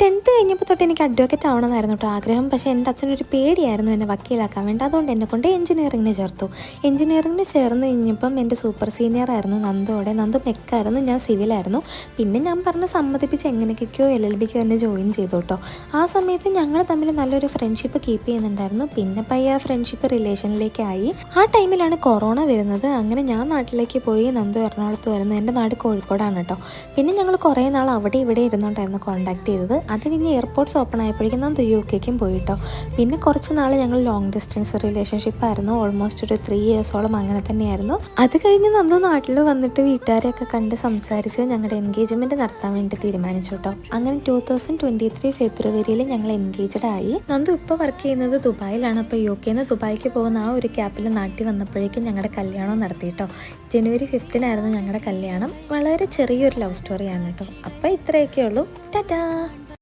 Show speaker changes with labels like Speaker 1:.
Speaker 1: 10th കഴിഞ്ഞപ്പോൾ തൊട്ട് എനിക്ക് അഡ്വക്കേറ്റ് ആവണമെന്നായിരുന്നു കേട്ടോ ആഗ്രഹം. പക്ഷേ എൻ്റെ അച്ഛനൊരു പേടിയായിരുന്നു എന്നെ വക്കീലാക്കാൻ വേണ്ടി. അതുകൊണ്ട് എന്നെ കൊണ്ട് എഞ്ചിനീയറിങ്ങിന് ചേർത്തു. എഞ്ചിനീയറിങ്ങിന് ചേർന്ന് കഴിഞ്ഞപ്പം എൻ്റെ സൂപ്പർ സീനിയർ ആയിരുന്നു നന്ദോടെ. നന്ദു മെക്കായിരുന്നു, ഞാൻ സിവിലായിരുന്നു. പിന്നെ ഞാൻ പറഞ്ഞ് സമ്മതിപ്പിച്ച് എങ്ങനെയൊക്കെയോ LLBക്ക് തന്നെ ജോയിൻ ചെയ്തു കേട്ടോ. ആ സമയത്ത് ഞങ്ങൾ തമ്മിൽ നല്ലൊരു ഫ്രണ്ട്ഷിപ്പ് കീപ്പ് ചെയ്യുന്നുണ്ടായിരുന്നു. പിന്നെ പയ്യെ ആ ഫ്രണ്ട്ഷിപ്പ് റിലേഷനിലേക്കായി. ആ ടൈമിലാണ് കൊറോണ വരുന്നത്. അങ്ങനെ ഞാൻ നാട്ടിലേക്ക് പോയി, നന്ദു എറണാകുളത്ത് വരുന്നു. എൻ്റെ നാട് കോഴിക്കോടാണ് കേട്ടോ. പിന്നെ ഞങ്ങൾ കുറേ നാൾ അവിടെ ഇവിടെ ഇരുന്നുകൊണ്ടായിരുന്നു കോൺടാക്ട് ചെയ്തത്. അത് കഴിഞ്ഞ് എയർപോർട്ട്സ് ഓപ്പൺ ആയപ്പോഴേക്കും നന്ദു UK പോയിട്ടോ. പിന്നെ കുറച്ച് നാൾ ഞങ്ങൾ ലോങ് ഡിസ്റ്റൻസ് റിലേഷൻഷിപ്പായിരുന്നു. ഓൾമോസ്റ്റ് ഒരു 3 ഇയേഴ്സോളം അങ്ങനെ തന്നെയായിരുന്നു. അത് കഴിഞ്ഞ് നന്ദു നാട്ടിൽ വന്നിട്ട് വീട്ടുകാരെയൊക്കെ കണ്ട് സംസാരിച്ച് ഞങ്ങളുടെ എൻഗേജ്മെൻറ്റ് നടത്താൻ വേണ്ടി തീരുമാനിച്ചു കേട്ടോ. അങ്ങനെ 2023 ഫെബ്രുവരിയിൽ ഞങ്ങൾ എൻഗേജ്ഡ് ആയി. നന്ദു ഇപ്പോൾ വർക്ക് ചെയ്യുന്നത് ദുബായിലാണ്. അപ്പോൾ UK ദുബായിക്ക് പോകുന്ന ആ ഒരു ക്യാപ്പിൽ നാട്ടിൽ വന്നപ്പോഴേക്കും ഞങ്ങളുടെ കല്യാണം നടത്തി കേട്ടോ. ജനുവരി 5-നായിരുന്നു ഞങ്ങളുടെ കല്യാണം. വളരെ ചെറിയൊരു ലവ് സ്റ്റോറിയാണ് കേട്ടോ. അപ്പോൾ ഇത്രയൊക്കെ ഉള്ളൂ. ടാറ്റാ.